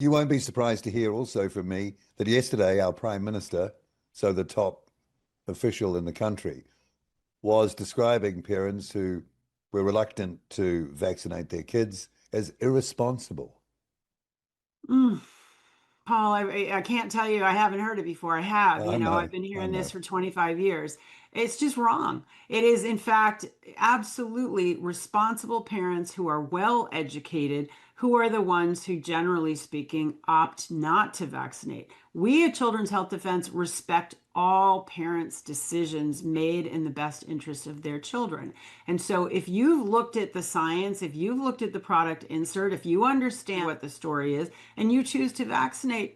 You won't be surprised to hear also from me that yesterday our Prime Minister, so the top official in the country, was describing parents who were reluctant to vaccinate their kids as irresponsible. Mm. Paul, I can't tell you I haven't heard it before. I have. I I've know, been I hearing this know. for 25 years. It's just wrong. It is, in fact, absolutely responsible parents who are well educated, who are the ones who, generally speaking, opt not to vaccinate. We at Children's Health Defense respect all parents' decisions made in the best interest of their children. And so, if you've looked at the science, if you've looked at the product insert, if you understand what the story is, and you choose to vaccinate,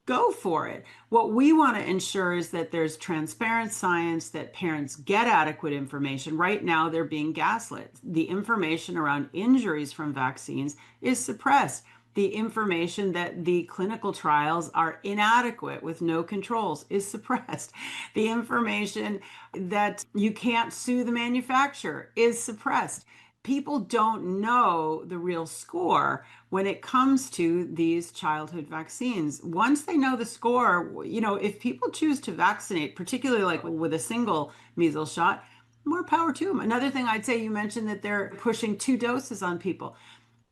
go for it. What we want to ensure is that there's transparent science, that parents get adequate information. Right now, they're being gaslit. The information around injuries from vaccines is suppressed. The information that the clinical trials are inadequate with no controls is suppressed. The information that you can't sue the manufacturer is suppressed. People don't know the real score when it comes to these childhood vaccines. Once they know the score, if people choose to vaccinate, particularly like with a single measles shot, more power to them. Another thing I'd say, you mentioned that they're pushing 2 doses on people.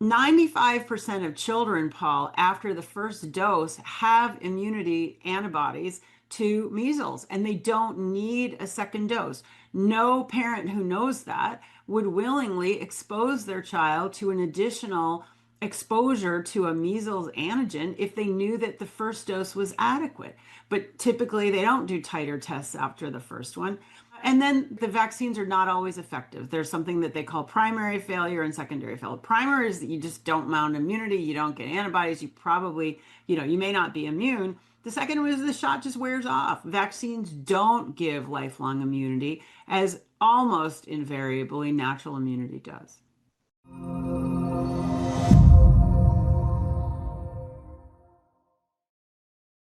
95% of children, Paul, after the first dose have immunity antibodies to measles, and they don't need a second dose. No parent who knows that would willingly expose their child to an additional exposure to a measles antigen if they knew that the first dose was adequate. But typically, they don't do titer tests after the first one. And then the vaccines are not always effective. There's something that they call primary failure and secondary failure. Primary is that you just don't mount immunity, you don't get antibodies, you probably, you may not be immune. The second one is the shot just wears off. Vaccines don't give lifelong immunity, as almost invariably natural immunity does.